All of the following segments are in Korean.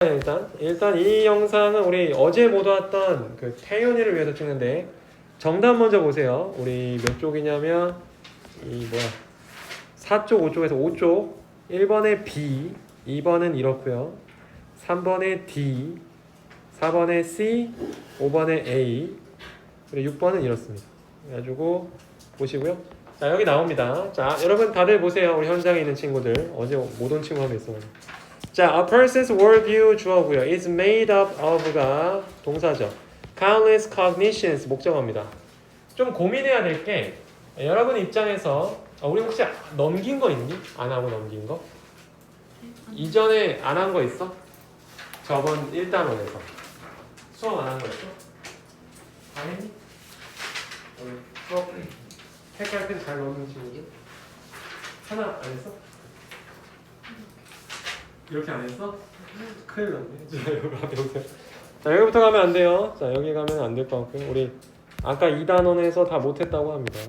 일단 이 영상은 우리 어제 못 왔던 그 태연이를 위해서 찍는데 정답 먼저 보세요. 우리 몇 쪽이냐면 이 4쪽, 5쪽에서 5쪽 1번에 B, 2번은 이렇고요. 3번에 D, 4번에 C, 5번에 A, 그리고 6번은 이렇습니다. 그래가지고 보시고요. 자, 여기 나옵니다. 자, 여러분 다들 보세요. 우리 현장에 있는 친구들. 어제 못 온 친구 한 명 있어가지고. 자, a person's worldview 주어고요. is made up of가 동사죠. countless cognitions 목적어입니다. 좀 고민해야 될 게 여러분 입장에서 우리 혹시 넘긴 거 있니? 안 하고 넘긴 거? 이전에 안 한 거 있어? 저번 1단원에서 수업 안 한 거 있어? 다 했니? 우리 수업 택할 때 잘 넣는 친구들? 하나 안 했어? 이렇게 안 했어? 큰일 났네. 여기 앞에 오세요. 자, 여기부터 가면 안 돼요. 자, 여기 가면 안 될 것 같고요. 우리 아까 2단원에서 다 못했다고 합니다.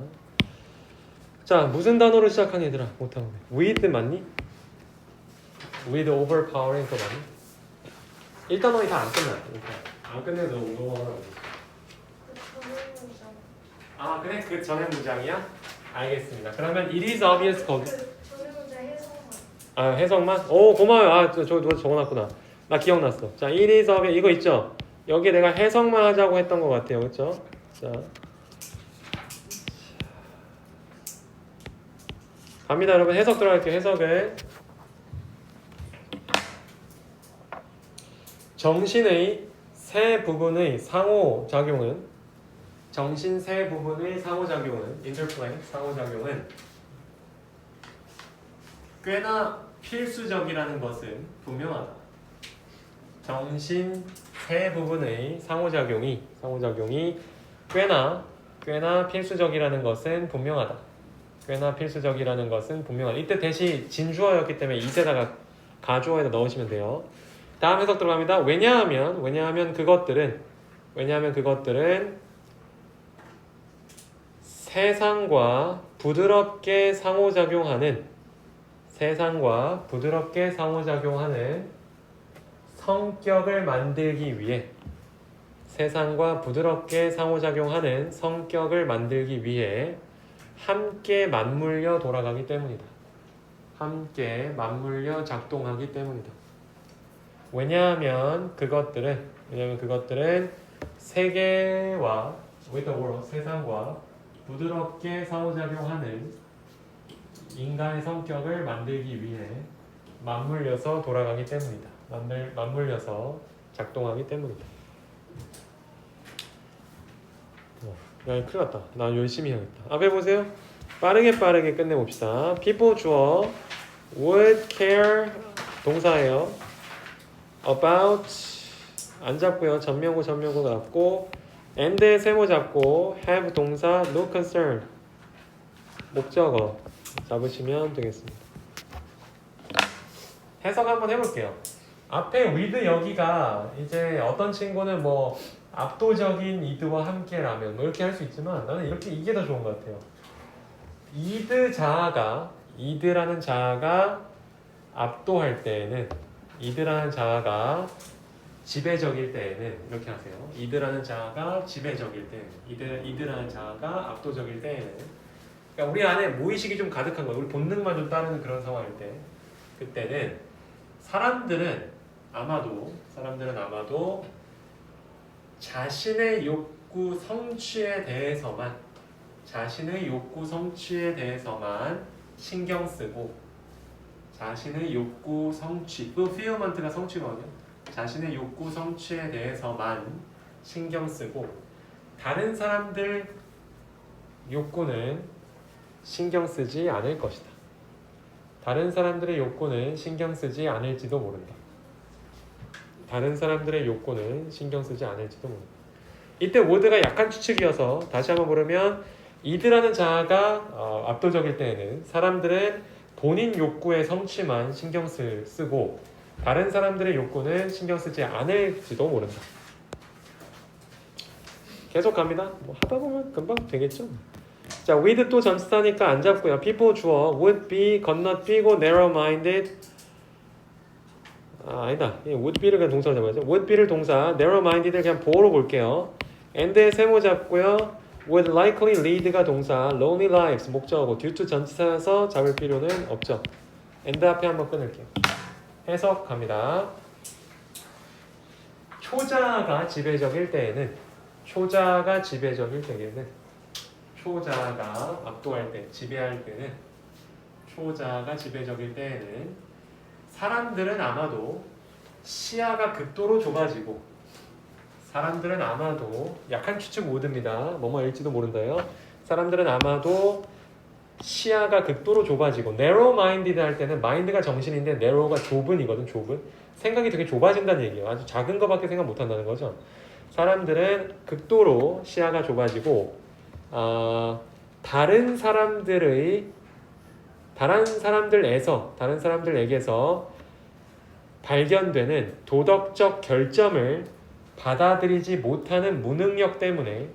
자, 무슨 단어로 시작한 얘들아? 못하고. with 맞니? with overpowering 거 맞니? 1단원이 다 안 끝나. 안 끝내도 overpowering. 아, 그래? 그 전에 문장이야? 알겠습니다. 그러면 it is obvious 거기. 아, 해석만? 오, 고마워요. 아, 저 적어놨구나. 나 기억났어. 자, it is obvious 이거 있죠? 여기 내가 해석만 하자고 했던 것 같아요. 그렇죠? 자, 갑니다, 여러분. 해석 들어갈게요. 해석을. 정신의 세 부분의 상호작용은 정신 세 부분의 상호작용은 interplay 상호작용은 꽤나 필수적이라는 것은 분명하다. 정신 세 부분의 상호작용이 꽤나 필수적이라는 것은 분명하다. 꽤나 필수적이라는 것은 분명하다. 이때 대시 진주어였기 때문에 이세다가 가주어에다 넣으시면 돼요. 다음 해석 들어갑니다. 왜냐하면 그것들은 세상과 부드럽게 상호작용하는 성격을 만들기 위해 함께 맞물려 돌아가기 때문이다. 함께 맞물려 작동하기 때문이다. 왜냐하면 그것들은 세계와 with the world, 세상과 부드럽게 상호작용하는 인간의 성격을 만들기 위해 맞물려서 돌아가기 때문이다. 맞물려서 작동하기 때문이다. 야, 큰일 났다. 나 열심히 해야겠다. 앞에 보세요. 빠르게 끝내봅시다. people 주어 would care 동사예요. about 안 잡고요. 전명구 잡고 and 세모 잡고 have 동사 no concern 목적어 잡으시면 되겠습니다. 해석 한번 해볼게요. 앞에 with 여기가 이제 어떤 친구는 압도적인 이드와 함께라면 이렇게 할 수 있지만 나는 이게 더 좋은 것 같아요. 이드라는 자아가 압도할 때에는 이드라는 자아가 지배적일 때에는 이렇게 하세요. 이드라는 자아가 지배적일 때는 이드라는 자아가 압도적일 때에는 그러니까 우리 안에 무의식이 좀 가득한 거예요. 우리 본능만 좀 따르는 그런 상황일 때 그때는 사람들은 아마도 자신의 욕구 성취에 대해서만 신경 쓰고 자신의 욕구 성취 fulfillment가 성취거든요. 자신의 욕구 성취에 대해서만 신경 쓰고 다른 사람들 욕구는 신경 쓰지 않을 것이다. 다른 사람들의 욕구는 신경 쓰지 않을지도 모른다. 이때 would가 약간 추측이어서 다시 한번 부르면 이드라는 자아가 압도적일 때에는 사람들은 본인 욕구의 성취만 신경 쓰고 다른 사람들의 욕구는 신경 쓰지 않을지도 모른다. 계속 갑니다. 하다 보면 금방 되겠죠. 자, with 또 전치사니까 안 잡고요. people 주어 would be 건너뛰고 narrow-minded 아니다. would be를 그냥 동사로 잡아야죠. would be를 동사, narrow-minded을 그냥 보어로 볼게요. and의 세모 잡고요. would likely lead가 동사, lonely lives 목적어고 due to 전치사여서 잡을 필요는 없죠. and 앞에 한번 끊을게요. 해석 갑니다. 초자가 지배적일 때에는 초자가 압도할 때, 지배할 때는 초자가 지배적일 때에는 사람들은 아마도 시야가 극도로 좁아지고 사람들은 아마도 약한 추측 모드입니다. 뭐뭐일지도 모른다요. 사람들은 아마도 시야가 극도로 좁아지고 narrow-minded 할 때는 mind가 정신인데 narrow가 좁은이거든. 좁은. 생각이 되게 좁아진다는 얘기예요. 아주 작은 거밖에 생각 못한다는 거죠. 사람들은 극도로 시야가 좁아지고 다른 사람들에게서 발견되는 도덕적 결점을 받아들이지 못하는 무능력 때문에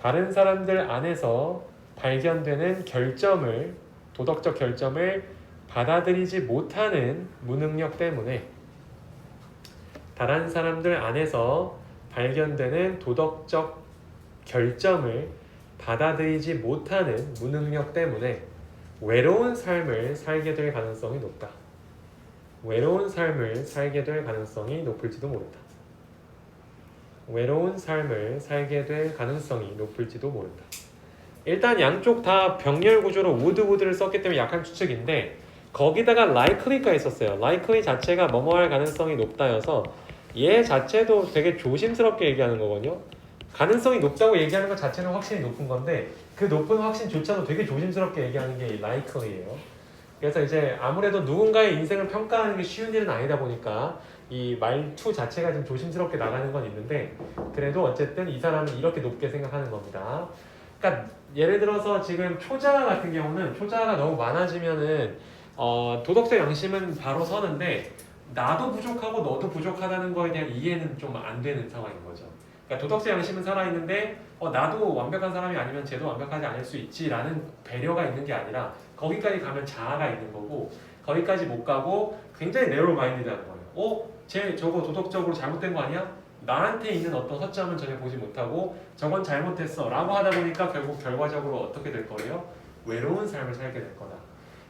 다른 사람들 안에서 발견되는 도덕적 결점을 받아들이지 못하는 무능력 때문에 다른 사람들 안에서 발견되는 도덕적 결점을 받아들이지 못하는 무능력 때문에 외로운 삶을 살게 될 가능성이 높다. 외로운 삶을 살게 될 가능성이 높을지도 모른다. 외로운 삶을 살게 될 가능성이 높을지도 모른다. 일단 양쪽 다 병렬 구조로 would를 썼기 때문에 약한 추측인데 거기다가 likely가 있었어요. likely 자체가 뭐뭐 할 가능성이 높다여서 얘 자체도 되게 조심스럽게 얘기하는 거거든요. 가능성이 높다고 얘기하는 것 자체는 확실히 높은 건데 그 높은 확신조차도 되게 조심스럽게 얘기하는 게 likely예요. 그래서 이제 아무래도 누군가의 인생을 평가하는 게 쉬운 일은 아니다 보니까 이 말투 자체가 좀 조심스럽게 나가는 건 있는데 그래도 어쨌든 이 사람은 이렇게 높게 생각하는 겁니다. 그러니까 예를 들어서 지금 초자 같은 경우는 초자가 너무 많아지면은 도덕적 양심은 바로 서는데 나도 부족하고 너도 부족하다는 거에 대한 이해는 좀 안 되는 상황인 거죠. 그러니까 도덕적 양심은 살아있는데 나도 완벽한 사람이 아니면 쟤도 완벽하지 않을 수 있지라는 배려가 있는 게 아니라 거기까지 가면 자아가 있는 거고 거기까지 못 가고 굉장히 narrow minded라는 거예요. 쟤 저거 도덕적으로 잘못된 거 아니야? 나한테 있는 어떤 허점은 전혀 보지 못하고 저건 잘못했어 라고 하다 보니까 결국 결과적으로 어떻게 될 거예요? 외로운 삶을 살게 될 거다.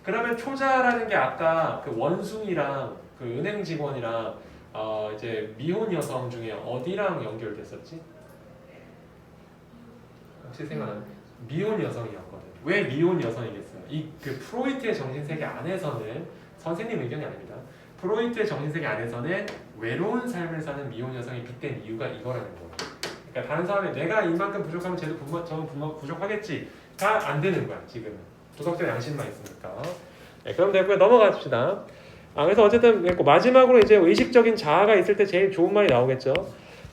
그러면 초자라는 게 아까 그 원숭이랑 그 은행 직원이랑 이제 미혼 여성 중에 어디랑 연결됐었지? 혹시 생각나요? 미혼 여성이었거든. 왜 미혼 여성이겠어요? 이 그 프로이트의 정신세계 안에서는 선생님 의견이 아닙니다. 프로이트의 정신세계 안에서는 외로운 삶을 사는 미혼 여성이 빗댄 이유가 이거라는 거예요. 그러니까 다른 사람이 내가 이만큼 부족하면 쟤도 저는 부족하겠지가 안 되는 거야 지금은. 도덕적 양심만 있으니까. 네, 그럼 됐고요. 넘어갑시다. 그래서 어쨌든 마지막으로 이제 의식적인 자아가 있을 때 제일 좋은 말이 나오겠죠.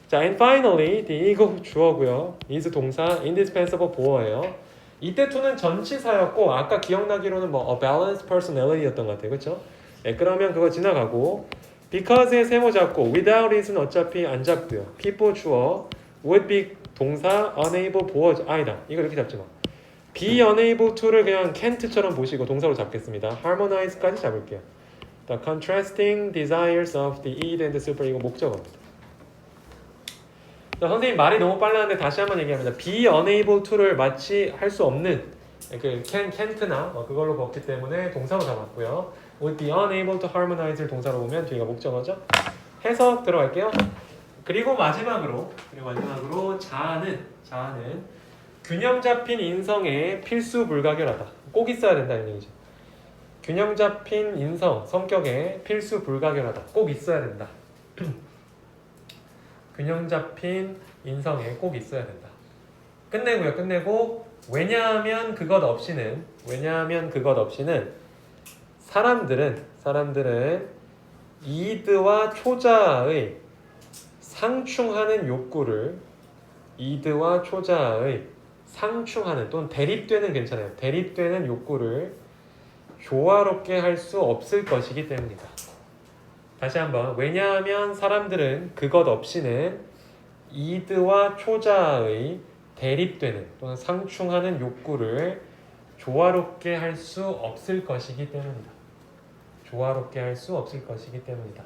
자, and finally, 이거 주어고요. is 동사, indispensable 보어예요. 이때 to는 전치사였고 아까 기억나기로는 a balanced personality였던 것 같아요. 그렇죠? 네, 그러면 그거 지나가고 because의 세모 잡고 without it은 어차피 안 잡고요. people 주어, would be 동사, unable 보어 아니다. 이거 이렇게 잡지 마. be unable to를 그냥 can't처럼 보시고 동사로 잡겠습니다. harmonize까지 잡을게요. The contrasting desires of the id and the super 이거 목적어입니다. 선생님 말이 너무 빨랐는데 다시 한번 얘기합니다. be unable to를 마치 할 수 없는 그 can't나 그걸로 봤기 때문에 동사로 잡았고요. would be unable to harmonize를 동사로 보면 뒤가 목적어죠. 해석 들어갈게요. 그리고 마지막으로 자아는 균형 잡힌 인성의 필수 불가결하다. 꼭 있어야 된다는 얘기죠. 균형 잡힌 인성, 성격에 필수 불가결하다. 꼭 있어야 된다. 균형 잡힌 인성에 꼭 있어야 된다. 끝내고 왜냐하면 그것 없이는 사람들은 이드와 초자의 상충하는 욕구를 이드와 초자의 상충하는 또는 대립되는 괜찮아요. 대립되는 욕구를 조화롭게 할 수 없을 것이기 때문이다. 다시 한번 왜냐하면 사람들은 그것 없이는 이드와 초자의 대립되는 또는 상충하는 욕구를 조화롭게 할 수 없을 것이기 때문이다. 조화롭게 할 수 없을 것이기 때문이다.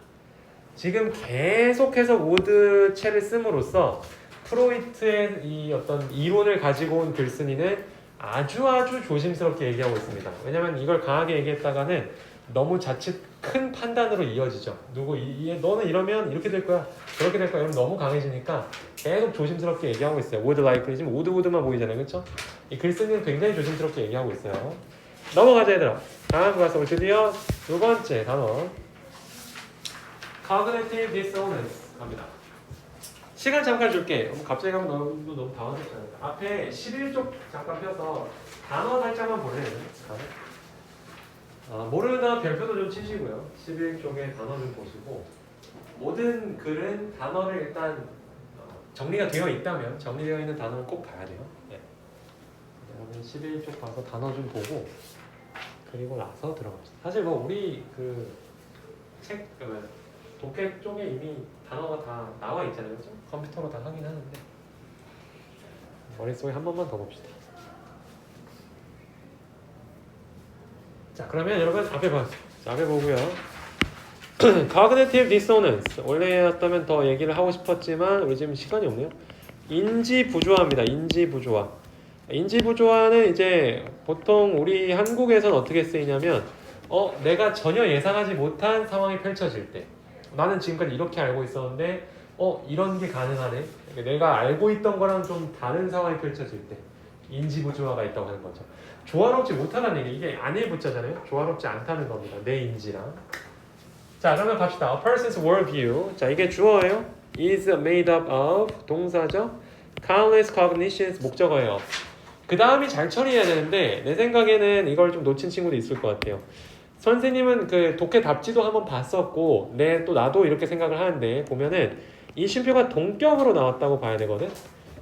지금 계속해서 would,채를 씀으로써 프로이트의 이 어떤 이론을 가지고 온 글쓴이는 아주 조심스럽게 얘기하고 있습니다. 왜냐면 이걸 강하게 얘기했다가는 너무 자칫 큰 판단으로 이어지죠. 너는 이러면 이렇게 될 거야, 저렇게 될 거야, 이러면 너무 강해지니까 계속 조심스럽게 얘기하고 있어요. would likely 지금 would만 보이잖아요, 그렇죠? 이 글쓴이는 굉장히 조심스럽게 얘기하고 있어요. 넘어가자 얘들아. 다음 가서 드디어 두 번째 단어 cognitive dissonance 갑니다. 시간 잠깐 줄게. 갑자기 가면 너무 당황했잖아요. 앞에 11쪽 잠깐 펴서 단어 살짝만 볼래요. 모르다 별표도 좀 치시고요. 11쪽에 단어 좀 보시고 모든 글은 단어를 일단 정리가 되어 있다면 정리되어 있는 단어는 꼭 봐야 돼요. 네. 여러분 11쪽 봐서 단어 좀 보고 그리고 나서 들어갑시다. 사실 뭐 우리 책 독해 쪽에 이미 단어가 다 나와 있잖아요, 그렇죠? 컴퓨터로 다 하긴 하는데 머릿속에 한 번만 더 봅시다. 자, 그러면 여러분 앞에 봐주세요. 앞에 보고요. Cognitive dissonance. 원래였다면 더 얘기를 하고 싶었지만 우리 지금 시간이 없네요. 인지부조화입니다. 인지부조화. 인지부조화는 이제 보통 우리 한국에서는 어떻게 쓰이냐면 내가 전혀 예상하지 못한 상황이 펼쳐질 때 나는 지금까지 이렇게 알고 있었는데 이런 게 가능하네. 내가 알고 있던 거랑 좀 다른 상황이 펼쳐질 때 인지부조화가 있다고 하는 거죠. 조화롭지 못하다는 얘기. 이게 안에 붙자잖아요. 조화롭지 않다는 겁니다. 내 인지랑. 자, 그러면 갑시다. A person's worldview. 자, 이게 주어예요. is made up of 동사죠. countless cognitions 목적어예요. 그 다음이 잘 처리해야 되는데 내 생각에는 이걸 좀 놓친 친구도 있을 것 같아요. 선생님은 그 독해 답지도 한번 봤었고 또 나도 이렇게 생각을 하는데 보면은 이 쉼표가 동격으로 나왔다고 봐야 되거든.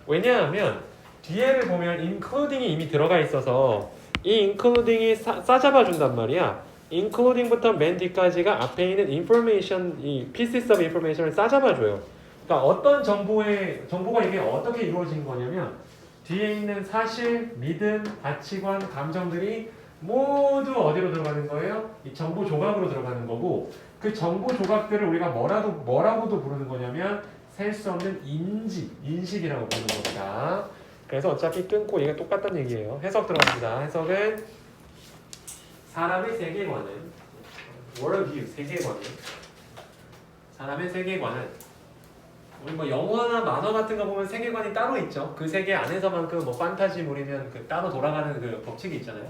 왜냐하면 뒤에를 보면 including이 이미 들어가 있어서 이 including이 싸잡아 준단 말이야. including부터 맨 뒤까지가 앞에 있는 information, 이 pieces of information을 싸잡아 줘요. 그러니까 어떤 정보가 이게 어떻게 이루어진 거냐면 뒤에 있는 사실, 믿음, 가치관, 감정들이 모두 어디로 들어가는 거예요? 이 정보 조각으로 들어가는 거고 그 정보 조각들을 우리가 뭐라고도 부르는 거냐면 셀 수 없는 인식이라고 부르는 겁니다. 그래서 어차피 끊고 얘가 똑같다는 얘기예요. 해석 들어갑니다. 해석은 사람의 세계관은 worldview, 세계관은 사람의 세계관은 우리 뭐 영화나 만화 같은 거 보면 세계관이 따로 있죠. 그 세계 안에서만큼 뭐 판타지물이면 그 따로 돌아가는 그 법칙이 있잖아요.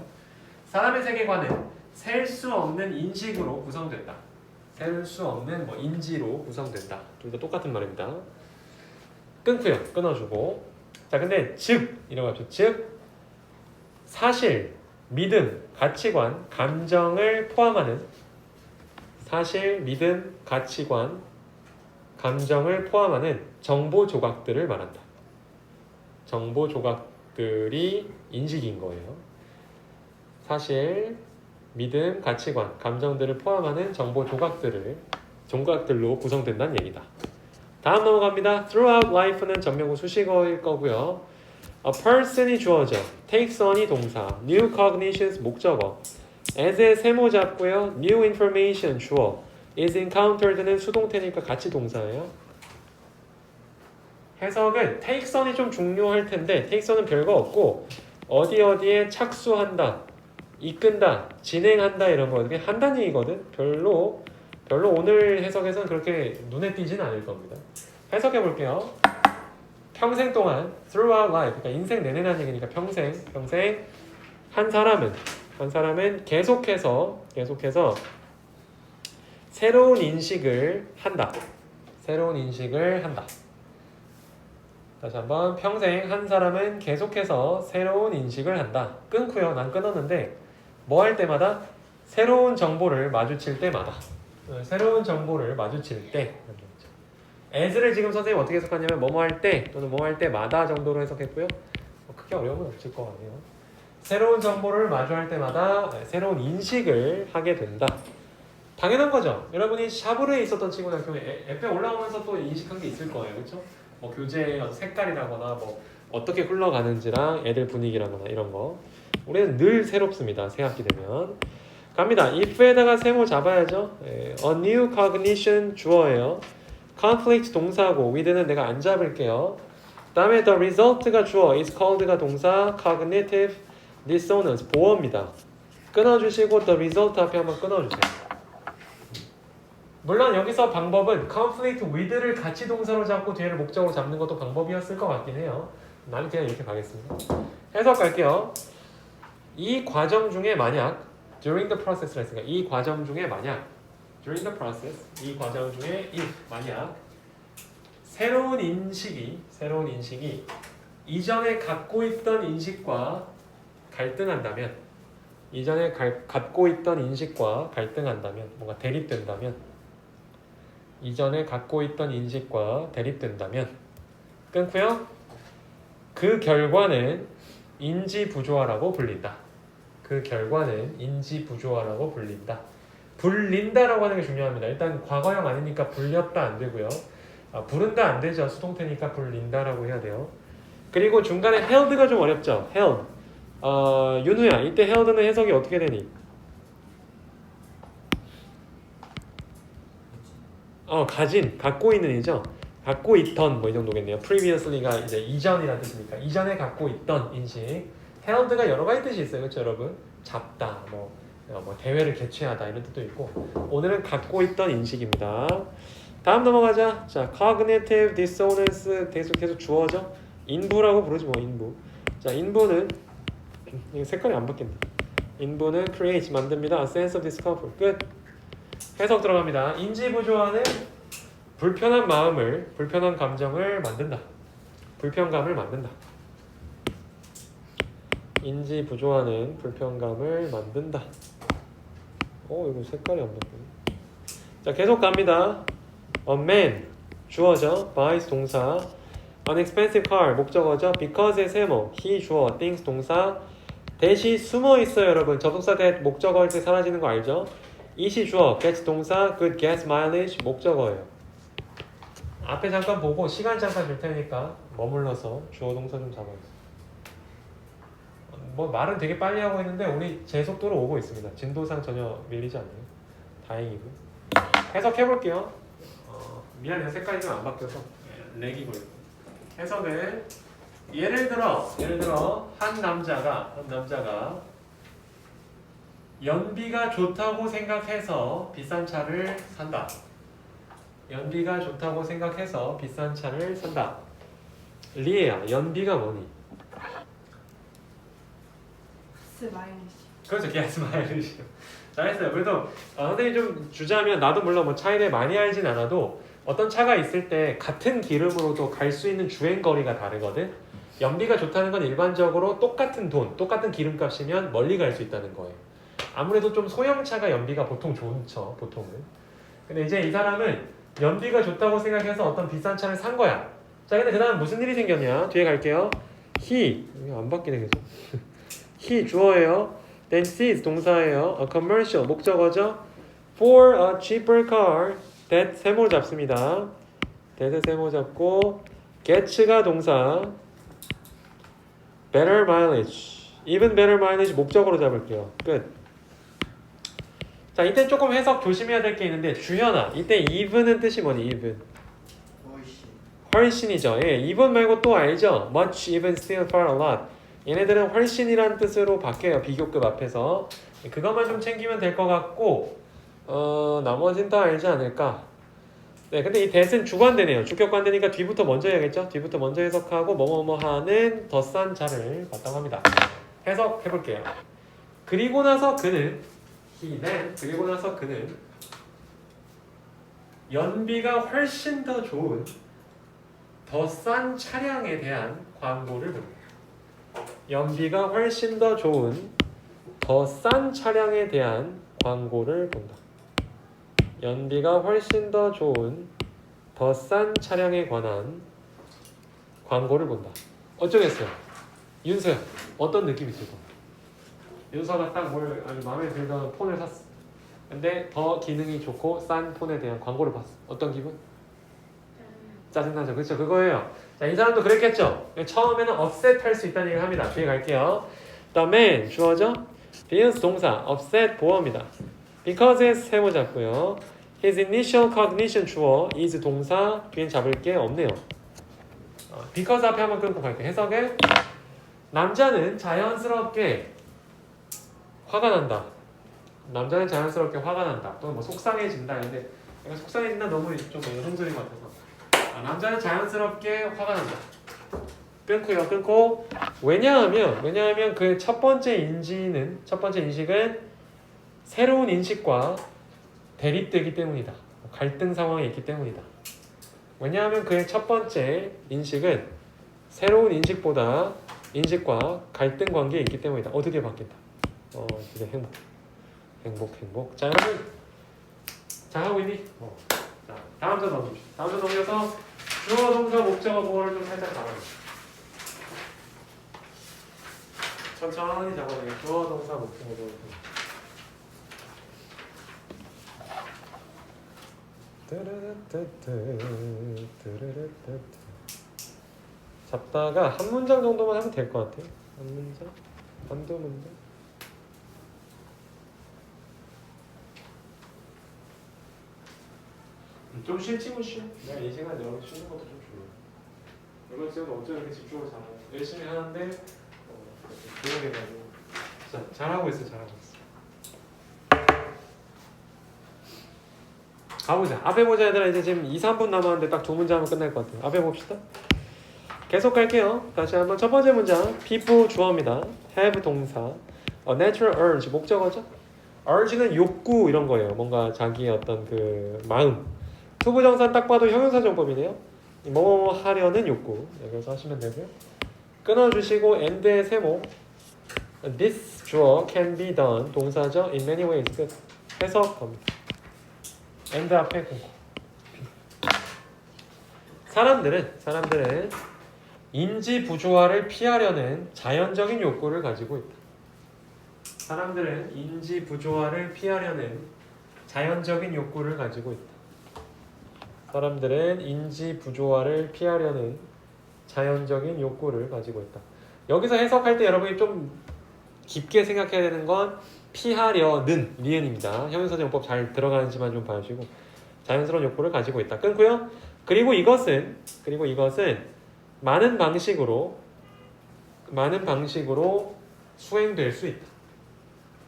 사람의 세계관은 셀 수 없는 인식으로 구성된다. 셀 수 없는 뭐 인지로 구성된다. 둘 다 똑같은 말입니다. 끊고요. 끊어주고. 자, 근데 즉 이런 거 합시다. 즉 사실, 믿음, 가치관, 감정을 포함하는 사실, 믿음, 가치관, 감정을 포함하는 정보 조각들을 말한다. 정보 조각들이 인식인 거예요. 사실, 믿음, 가치관, 감정들을 포함하는 정보 조각들로 구성된다는 얘기다. 다음 넘어갑니다. Throughout life는 전명구 수식어일 거고요. A person이 주어져, takes on이 동사, new cognitions 목적어, as의 세모 잡고요. new information 주어, is encountered는 수동태니까 같이 동사예요. 해석은 takes on이 좀 중요할 텐데 takes on은 별거 없고 어디에 착수한다, 이끈다, 진행한다 이런 거 그냥 한다는 얘기거든. 별로 오늘 해석에서는 그렇게 눈에 띄진 않을 겁니다. 해석해 볼게요. 평생 동안 throughout life, 그러니까 인생 내내라는 얘기니까 평생 한 사람은 계속해서 새로운 인식을 한다. 다시 한번 평생 한 사람은 계속해서 새로운 인식을 한다. 끊고요. 난 끊었는데 뭐 할 때마다 새로운 정보를 마주칠 때마다 as를 지금 선생님 어떻게 해석하냐면 뭐뭐 할 때 또는 뭐 할 때마다 정도로 해석했고요. 크게 어려움은 없을 것 같네요. 새로운 정보를 마주할 때마다 새로운 인식을 하게 된다. 당연한 거죠. 여러분이 샤브르에 있었던 친구들 경우에 앱에 올라오면서 또 인식한 게 있을 거예요. 그렇죠? 뭐 교재의 색깔이라거나 뭐 어떻게 흘러가는지랑 애들 분위기라거나 이런 거. 우리는 늘 새롭습니다. 새 학기 되면. 갑니다. if에다가 세모 잡아야죠. 예, a new cognition 주어예요. conflict 동사고 with는 내가 안 잡을게요. 다음에 the result가 주어, is called가 동사, cognitive dissonance 보어입니다. 끊어주시고 the result 앞에 한번 끊어주세요. 물론 여기서 방법은 conflict with를 같이 동사로 잡고 뒤에를 목적으로 잡는 것도 방법이었을 것 같긴 해요. 나는 그냥 이렇게 가겠습니다. 해석 갈게요. 이 과정 중에 만약 during the process를 했으니까 이 과정 중에 만약 during the process 이 과정 중에 if 만약 새로운 인식이 이전에 갖고 있던 인식과 갈등한다면 이전에 갖고 있던 인식과 갈등한다면 뭔가 대립된다면 이전에 갖고 있던 인식과 대립된다면 끊고요. 그 결과는 인지부조화라고 불린다. 그 결과는 인지부조화라고 불린다. 불린다라고 하는 게 중요합니다. 일단 과거형 아니니까 불렸다 안 되고요. 부른다 안 되죠. 수동태니까 불린다라고 해야 돼요. 그리고 중간에 held가 좀 어렵죠. held. 윤우야, 이때 held는 해석이 어떻게 되니? 가진, 갖고 있는이죠. 갖고 있던 뭐 이 정도겠네요. previously가 이제 이전이라는 뜻이니까 이전에 갖고 있던 인식. held가 여러 가지 뜻이 있어요, 그렇죠, 여러분? 잡다, 뭐 대회를 개최하다 이런 뜻도 있고. 오늘은 갖고 있던 인식입니다. 다음 넘어가자. 자, cognitive dissonance 계속 주어죠. 인부라고 부르지 뭐 인부. 자, 인부는 색깔이 안 바뀐다. 인부는 create 만듭니다. A sense of discomfort. 끝. 해석 들어갑니다. 인지부조화는 불편한 마음을, 불편한 감정을 만든다. 불편감을 만든다. 인지부조화는 불편감을 만든다. 이거 색깔이 안 바뀌네. 자, 계속 갑니다. A man 주어죠. buys 동사. An expensive car 목적어죠. because의 세모. he 주어. things 동사. that이 숨어 있어요, 여러분. 접속사 that 목적어일 때 사라지는 거 알죠? it이 주어. gets 동사. good gas mileage 목적어예요. 앞에 잠깐 보고 시간 잠깐 줄 테니까 머물러서 주어 동사 좀 잡아주세요. 뭐 말은 되게 빨리 하고 있는데 우리 제 속도로 오고 있습니다. 진도상 전혀 밀리지 않네요. 다행이고. 해석해 볼게요. 미안해요. 색깔이 좀 안 바뀌어서 렉이 걸려. 해석은 예를 들어 한 남자가 연비가 좋다고 생각해서 비싼 차를 산다. 연비가 좋다고 생각해서 비싼 차를 산다. 리에야, 연비가 뭐니? 가스 마일리지. 그렇죠, 가스 마일리지. 잘했어요. 그래도 선생님이 좀 주자면 나도 물론 뭐 차에 대해 많이 알진 않아도 어떤 차가 있을 때 같은 기름으로도 갈 수 있는 주행 거리가 다르거든. 연비가 좋다는 건 일반적으로 똑같은 돈, 똑같은 기름값이면 멀리 갈 수 있다는 거예요. 아무래도 좀 소형차가 연비가 보통 좋죠, 보통은. 근데 이제 이 사람은 연비가 좋다고 생각해서 어떤 비싼 차를 산 거야. 자, 근데 그 다음 무슨 일이 생겼냐? 뒤에 갈게요. he, 안 바뀌네 계속. he 주어예요. then sees 동사예요. a commercial 목적어죠. for a cheaper car that 세모 잡습니다. that의 세모 잡고 gets가 동사. better mileage, even better mileage 목적으로 잡을게요. 끝. 자, 이때 조금 해석 조심해야 될 게 있는데 주현아, 이때 even은 뜻이 뭐니? even 훨씬이죠. 예, even 말고 또 알죠? much, even, still, far, a lot. 얘네들은 훨씬이란 뜻으로 바뀌어요. 비교급 앞에서. 그것만 좀 챙기면 될 것 같고 나머진 다 알지 않을까. 네, 근데 이 that은 주관되네요. 주격관되니까 뒤부터 먼저 해야겠죠? 뒤부터 먼저 해석하고 뭐뭐뭐 하는 더 싼 차를 봤다고 합니다. 해석해볼게요. 그리고 나서 그는 그리고 나서 그는 연비가 훨씬 더 좋은 더 싼 차량에 대한 광고를 봅니다. 연비가 훨씬 더 좋은 더 싼 차량에 대한 광고를 본다. 연비가 훨씬 더 좋은 더 싼 차량에 관한 광고를 본다. 어쩌겠어요? 윤서야, 어떤 느낌이 들고? 윤서가 딱 뭘 아주 마음에 들던 폰을 샀어. 근데 더 기능이 좋고 싼 폰에 대한 광고를 봤어. 어떤 기분? 짜증나죠. 그렇죠? 그거예요. 자, 이 사람도 그랬겠죠. 처음에는 upset 할 수 있다는 얘기를 합니다. 뒤에 갈게요. The man 주어죠. 비은스 동사 upset 보어입니다. Because의 세모 잡고요. His initial cognition 주어 is 동사 뒤엔 잡을 게 없네요. because 앞에 한번 끊고 갈게요. 해석은 남자는 자연스럽게 화가 난다. 남자는 자연스럽게 화가 난다. 또는 뭐 속상해진다. 근데 약간 속상해진다 너무 좀 흥소리 같아서. 남자는 자연스럽게 화가 난다. 끊고 왜냐하면 그의 첫 번째 인식은 새로운 인식과 대립되기 때문이다. 갈등 상황에 있기 때문이다. 왜냐하면 그의 첫 번째 인식은 새로운 인식과 갈등 관계에 있기 때문이다. 어떻게 바뀐다? 이제 행복. 자, 여러분 잘하고 있니? 자, 다음 절 넘깁시다. 다음 절 넘겨서 주어, 동사, 목적어, 보어를 좀 살짝 잡아주세요. 천천히 잡아주세요. 주어, 동사, 목적어, 보어. 잡다가 한 문장 정도만 하면 될 것 같아요. 한 문장? 한두 문장? 좀 쉬지 쉬어. 내가 이 시간 여러분 쉬는 것도 좀 중요해. 여러분 지금 어쩜 이렇게 집중을 잘해? 열심히 하는데 조용해가지고. 자, 잘하고 있어. 가보자. 앞에 보자 얘들아. 이제 지금 2-3분 남았는데 딱 두 문장 하면 끝날 것 같아요. 앞에 봅시다. 계속 갈게요. 다시 한번 첫 번째 문장. people 주어입니다. have 동사. A natural urge 목적어죠. urge는 욕구 이런 거예요. 뭔가 자기의 어떤 그 마음. 투부정사 딱 봐도 형용사 정법이네요. 뭐 하려는 욕구. 여기서 하시면 되고요. 끊어주시고 and의 세모. This 주어 can be done 동사죠. In many ways. 끝. 해석합니다. and 앞에 끊고. 사람들은 인지 부조화를 피하려는 자연적인 욕구를 가지고 있다. 사람들은 인지 부조화를 피하려는 자연적인 욕구를 가지고 있다. 사람들은 인지 부조화를 피하려는 자연적인 욕구를 가지고 있다. 여기서 해석할 때 여러분이 좀 깊게 생각해야 되는 건 피하려는 니은입니다. 형용사정법 잘 들어가는지만 좀 봐주시고 자연스러운 욕구를 가지고 있다. 끊고요. 그리고 이것은 많은 방식으로 수행될 수 있다.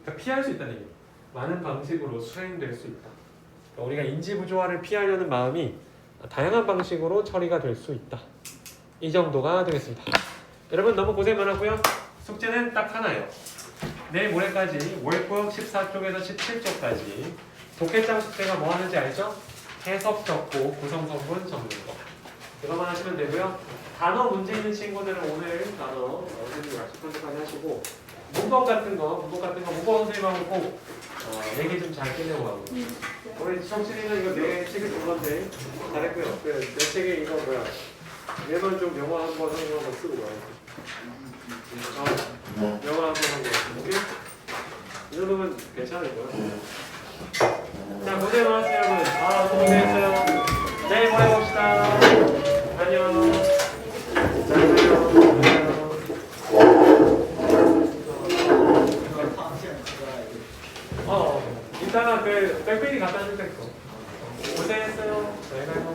그러니까 피할 수 있다는 얘기예요. 많은 방식으로 수행될 수 있다. 그러니까 우리가 인지부조화를 피하려는 마음이 다양한 방식으로 처리가 될 수 있다. 이 정도가 되겠습니다. 여러분 너무 고생 많았고요. 숙제는 딱 하나예요. 내일 모레까지 월북 14쪽에서 17쪽까지 독해장 숙제가 뭐 하는지 알죠? 해석 적고 구성성분 적는 거. 이거만 하시면 되고요. 단어 문제 있는 친구들은 오늘 단어 선생님 약속까지 하시고 문법 같은 거 문법 선생님하고 꼭 얘기 좀 잘 끝내고 가고. 우리 청춘이는 이거 내 책을 준 건데 잘했고요. 내 책에 이거 뭐야? 얘만 좀 영어 한번 하는 거 한번 쓰고 가요. 영어 한번 하고. 오케이? 이 정도면 괜찮을 거예요. 자, 고생 많았어요, 여러분. 고생했어요. 내일 모레 봅시다. 안녕. 잘 자요. 이따가 그 백팩이 갖다 줄 때 거. 고생했어요. 잘 가요.